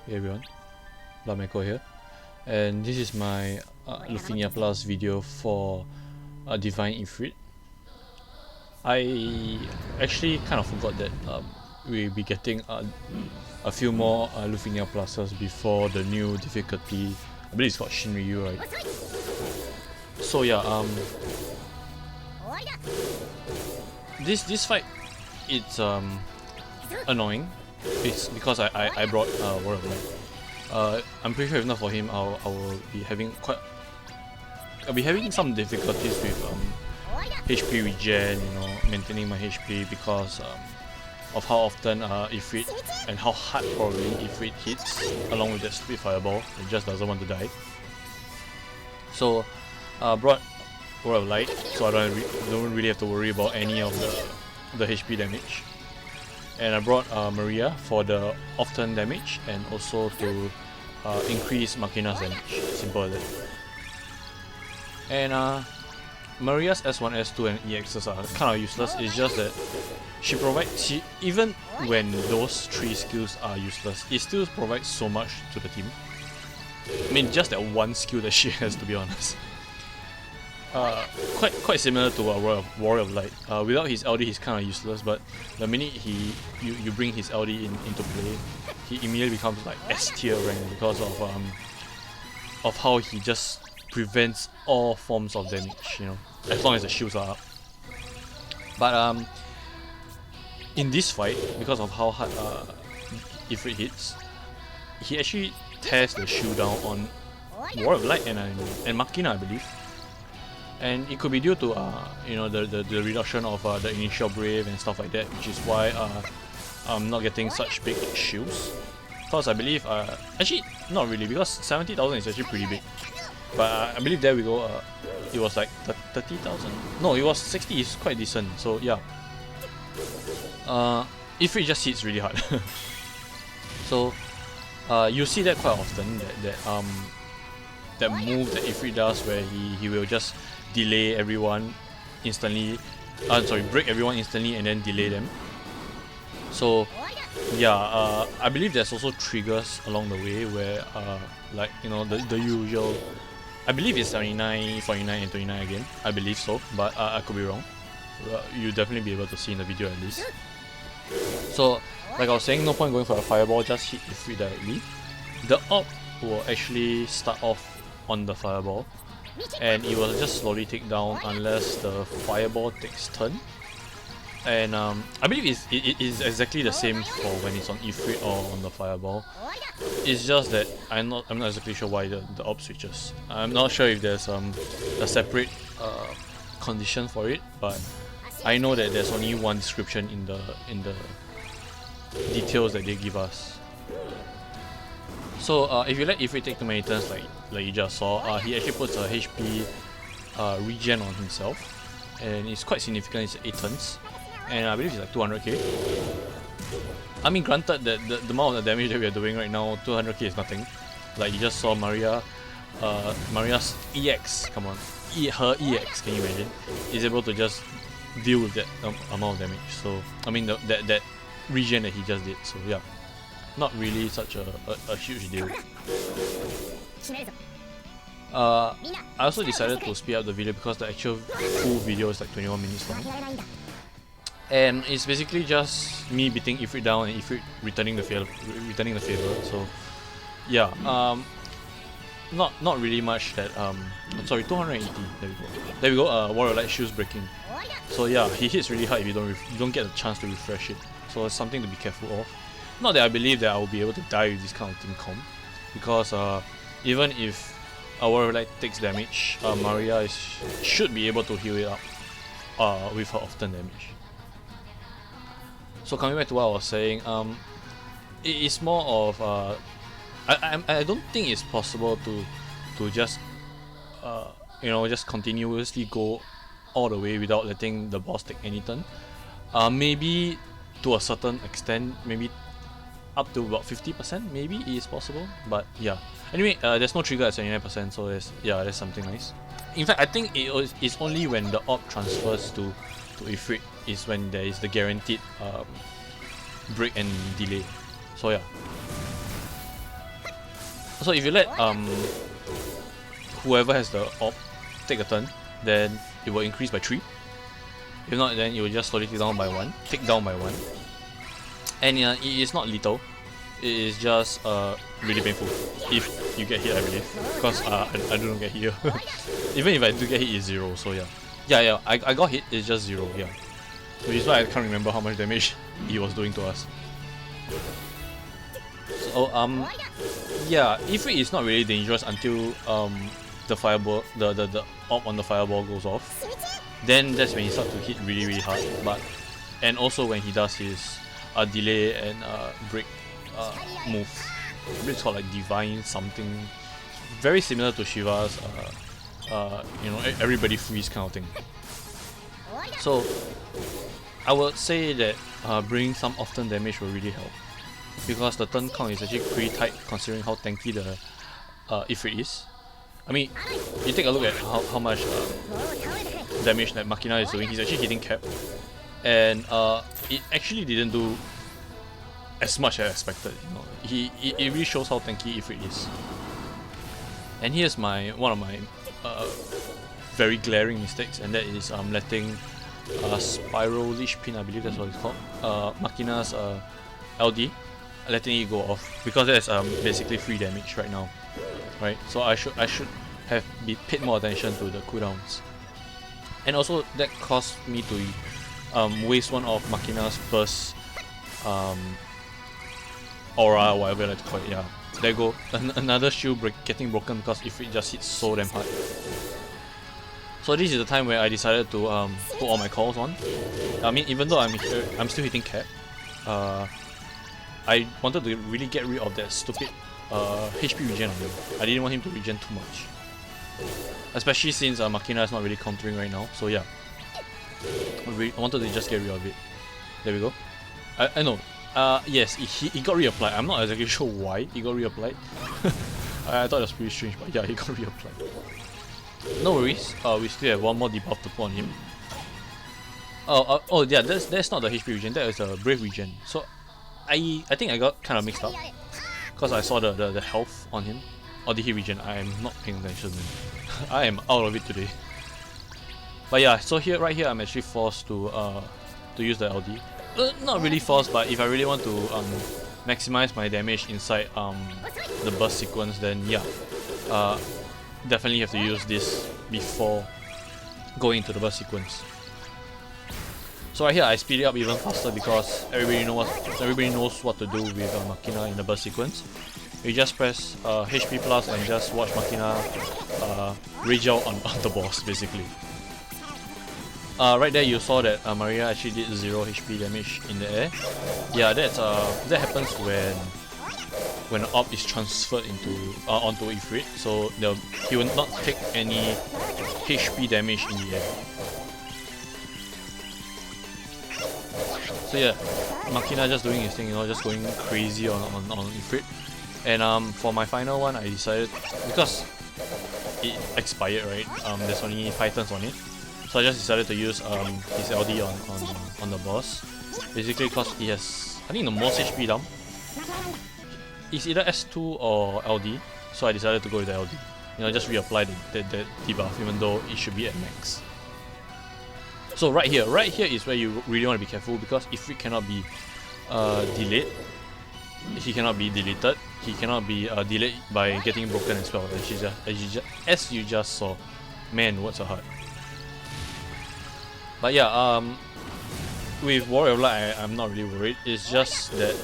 Hey everyone, bloodmako here, and this is my Lufenia Plus video for Divine Ifrit. I actually kind of forgot that we'll be getting a few more Lufenia Pluses before the new difficulty. I believe it's called Shinryu, right? So yeah, this fight, it's annoying. It's because I brought War of Light. I'm pretty sure if not for him, I will be having some difficulties with HP regen, maintaining my HP because of how often Ifrit and how hard probably Ifrit hits along with that stupid fireball. It just doesn't want to die. So brought War of Light, so I don't really have to worry about any of the HP damage. And I brought Maria for the off-turn damage and also to increase Makina's damage. Simple as that. And Maria's S1, S2 and EXs are kind of useless. It's just that even when those 3 skills are useless, it still provides so much to the team. I mean, just that one skill that she has, to be honest. Quite similar to Warrior of Light. Without his LD, he's kind of useless, but the minute you bring his LD into play, he immediately becomes like S tier rank because of how he just prevents all forms of damage, as long as the shields are up. But in this fight, because of how hard Ifrit hits, he actually tears the shield down on Warrior of Light and Makina, I believe. And it could be due to the reduction of the initial brave and stuff like that, which is why I'm not getting such big shields. Because I believe actually not really, because 70,000 is actually pretty big. But I believe there we go. It was like 30,000. No, it was 60. It's quite decent. So yeah. Ifrit just hits really hard. So you see that quite often. That move that Ifrit does, where he will just delay everyone instantly, break everyone instantly and then delay them. So yeah, I believe there's also triggers along the way where the usual, I believe it's 79, 49 and 29 again, I believe so, but I could be wrong. You'll definitely be able to see in the video at least. So like I was saying, no point going for a fireball, just hit Ifrit directly. The AWP will actually start off on the fireball, and it will just slowly take down unless the fireball takes turn. And I believe it is exactly the same for when it's on Ifrit or on the fireball. It's just that I'm not exactly sure why the AWP switches. I'm not sure if there's a separate condition for it, but I know that there's only one description in the details that they give us. So if you let Ifrit take too many turns, like you just saw, he actually puts a HP regen on himself, and it's quite significant. It's 8 turns, and I believe it's like 200k. I mean, granted that the amount of damage that we are doing right now, 200k is nothing. Like you just saw Maria's EX, come on, her EX, can you imagine, is able to just deal with that amount of damage. So I mean that regen that he just did. So yeah. Not really such a huge deal. I also decided to speed up the video because the actual full video is like 21 minutes long. And it's basically just me beating Ifrit down and Ifrit returning the favor. So yeah, not really much that sorry, 280. There we go. Warrior Light shields breaking. So yeah, he hits really hard if you don't get a chance to refresh it. So it's something to be careful of. Not that I believe that I will be able to die with this kind of team comp, because even if our Light takes damage, Maria should be able to heal it up with her off-turn damage. So coming back to what I was saying, it is more of I don't think it's possible to just just continuously go all the way without letting the boss take any turn. Maybe to a certain extent, maybe up to about 50%, maybe it is possible, but yeah. Anyway, there's no trigger at 79%, so that's something nice. In fact, I think it's only when the AWP transfers to Ifrit is when there is the guaranteed break and delay. So yeah. So if you let whoever has the orb take a turn, then it will increase by 3. If not, then it will just slowly take down by 1. And it is not lethal. It is just really painful if you get hit, I believe, because I don't get hit. Even if I do get hit, it's 0. So yeah, I got hit. It's just 0. Yeah, which is why I can't remember how much damage he was doing to us. So yeah, Ifrit is not really dangerous until the fireball, the orb on the fireball goes off. Then that's when he starts to hit really hard. And also when he does his delay and break move. It's called like Divine something, very similar to Shiva's everybody freeze kind of thing. So I would say that bringing some off-turn damage will really help, because the turn count is actually pretty tight considering how tanky the Ifrit is. I mean, you take a look at how much damage that Machina is doing. He's actually hitting cap, and it actually didn't do as much as expected. It really shows how tanky Ifrit is. And here's one of my very glaring mistakes, and that is letting Spiral Leech Pin, I believe that's what it's called, Machina's LD, letting it go off, because that's basically free damage right now, right? So I should have paid more attention to the cooldowns, and also that caused me to waste one of Machina's burst aura, whatever you like to call it. Yeah, there you go, another shield getting broken because if it just hits so damn hard. So this is the time where I decided to put all my calls on. I mean, even though I'm still hitting cap, I wanted to really get rid of that stupid HP regen on him. I didn't want him to regen too much, especially since Machina is not really countering right now. So yeah, I wanted to just get rid of it. There we go. I know. Yes, he got reapplied. I'm not exactly sure why he got reapplied. I thought it was pretty strange, but yeah, he got reapplied. No worries, we still have one more debuff to put on him. Oh yeah, that's not the HP regen, that is a Brave regen. So I think I got kind of mixed up, because I saw the health on him. Or did he regen? I am not paying attention. I am out of it today. But yeah, so right here I'm actually forced to use the LD. Not really forced, but if I really want to maximize my damage inside the burst sequence, then yeah, definitely have to use this before going into the burst sequence. So right here I speed it up even faster because everybody knows what to do with Machina in the burst sequence. You just press HP plus and just watch Machina rage out on the boss basically. Right there you saw that Maria actually did 0 HP damage in the air. Yeah, that happens when the orb is transferred onto Ifrit, so he will not take any HP damage in the air. So yeah, Machina just doing his thing, just going crazy on Ifrit. And for my final one, I decided, because it expired, right? There's only 5 turns on it, so I just decided to use his LD on the boss. Basically, because he has, I think, the most HP down. It's either S2 or LD, so I decided to go with the LD. Just reapply the debuff, even though it should be at max. So right here is where you really want to be careful, because if it cannot be delayed, he cannot be deleted, he cannot be delayed by getting broken as well, as you just saw. Man, words are hard. But yeah, with Warrior of Light, I'm not really worried. It's just that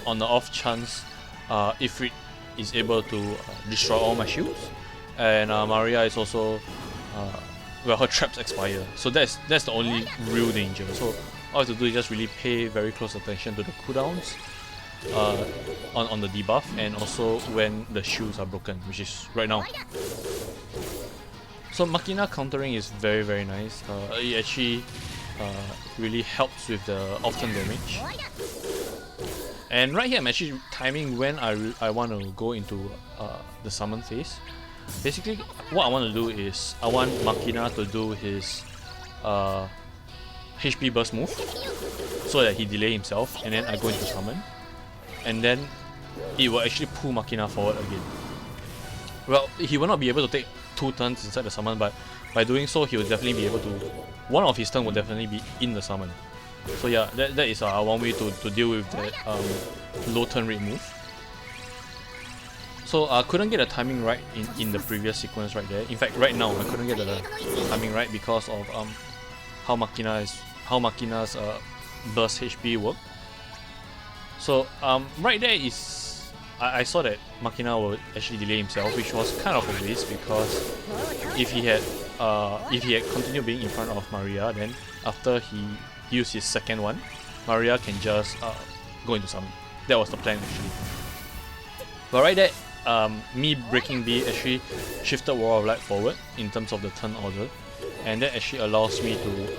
on the off chance Ifrit is able to destroy all my shields, and Maria is also well, her traps expire, so that's the only real danger. So all I have to do is just really pay very close attention to the cooldowns on the debuff, and also when the shields are broken, which is right now. So Machina countering is very nice. It actually really helps with the off-turn damage. And right here I'm actually timing when I want to go into the summon phase. Basically, what I want to do is I want Machina to do his HP burst move so that he delay himself, and then I go into summon, and then it will actually pull Machina forward again. well, he will not be able to take 2 turns inside the summon, but by doing so, he will definitely be able to. One of his turn will definitely be in the summon. So yeah, that is one way to deal with that low turn rate move. So I couldn't get the timing right in the previous sequence right there. In fact, right now I couldn't get the timing right because of how Makina's burst HP work. So right there is I saw that Makina would actually delay himself, which was kind of a waste because if he had continued being in front of Maria, then after he used his second one, Maria can just go into summon. That was the plan actually. But right there, me breaking B actually shifted War of Light forward in terms of the turn order, and that actually allows me to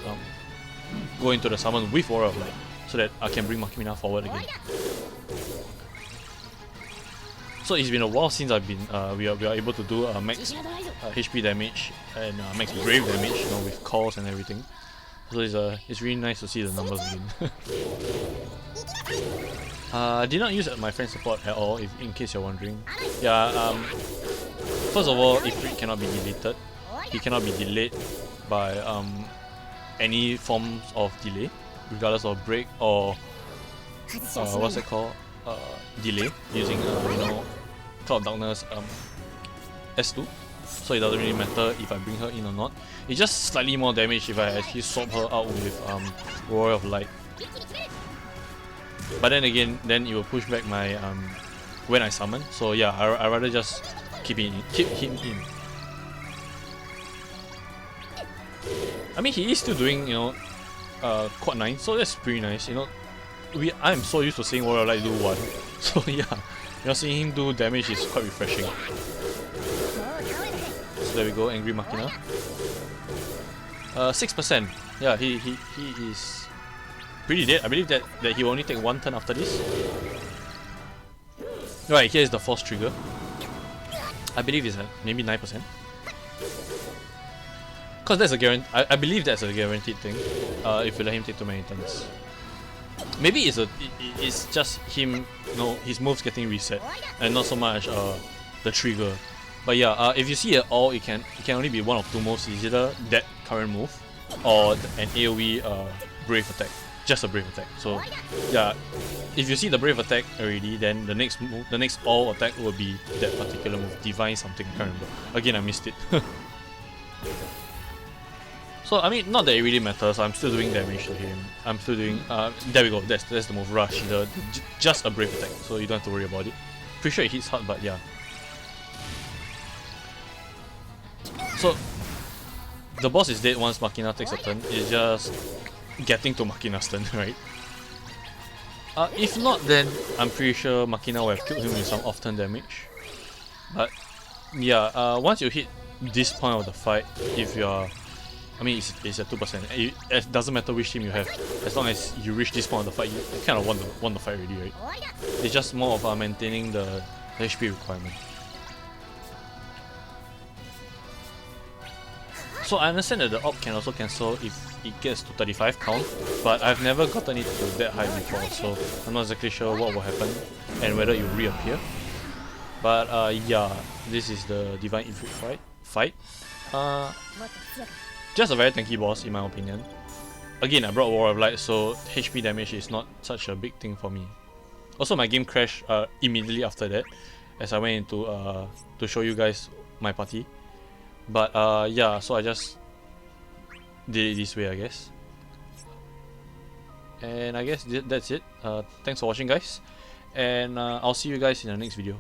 go into the summon with War of Light, so that I can bring Makina forward again. So it's been a while since I've been we are able to do max HP damage and max brave damage, you know, with calls and everything. So it's really nice to see the numbers again. I did not use my friend support at all, in case you're wondering. Yeah, first of all, Ifrit cannot be deleted. He cannot be delayed by any forms of delay, regardless of break or what's it called? Delay using you know, Cloud Darkness S2. So it doesn't really matter if I bring her in or not. It's just slightly more damage if I actually swap her out with Roar of Light. But then again, then it will push back my when I summon. So yeah, I rather just keep him in. I mean, he is still doing, you know, quad 9, so that's pretty nice. You know, I'm so used to seeing Warrior Light do 1, so yeah, you know, seeing him do damage is quite refreshing. So there we go, Angry Makina. 6%. Yeah, he is pretty dead. I believe that he will only take 1 turn after this. Right, here is the force trigger. I believe it's at maybe 9%. Cause that's a guarantee. I believe that's a guaranteed thing. If you let him take too many turns. Maybe it's just him, you know, his moves getting reset, and not so much the trigger. But yeah, if you see it all, it can only be one of 2 moves. It's either that current move or an AOE brave attack. Just a brave attack. So yeah, if you see the brave attack already, then the next move, the next all attack will be that particular move. Divine something, I can't remember. Again, I missed it. So I mean, not that it really matters. I'm still doing damage to him. I'm still doing. There we go. That's the move. Rush. Just a brave attack, so you don't have to worry about it. Pretty sure it hits hard, but yeah. So the boss is dead once Makina takes a turn. It's just getting to Makina's turn, right? If not, then I'm pretty sure Makina will have killed him with some off-turn damage. But yeah, once you hit this point of the fight, if you're, I mean, it's at 2%. It doesn't matter which team you have, as long as you reach this point of the fight, you kind of won the fight already, right? It's just more of maintaining the HP requirement. So I understand that the op can also cancel if it gets to 35 count, but I've never gotten it to that high before, so I'm not exactly sure what will happen and whether it will reappear. But yeah, this is the Divine Ifrit fight. Just a very tanky boss in my opinion. Again, I brought War of Light, so HP damage is not such a big thing for me. Also, my game crashed immediately after that, as I went into to show you guys my party. But yeah, so I just did it this way, I guess. And I guess that's it. Thanks for watching, guys, and I'll see you guys in the next video.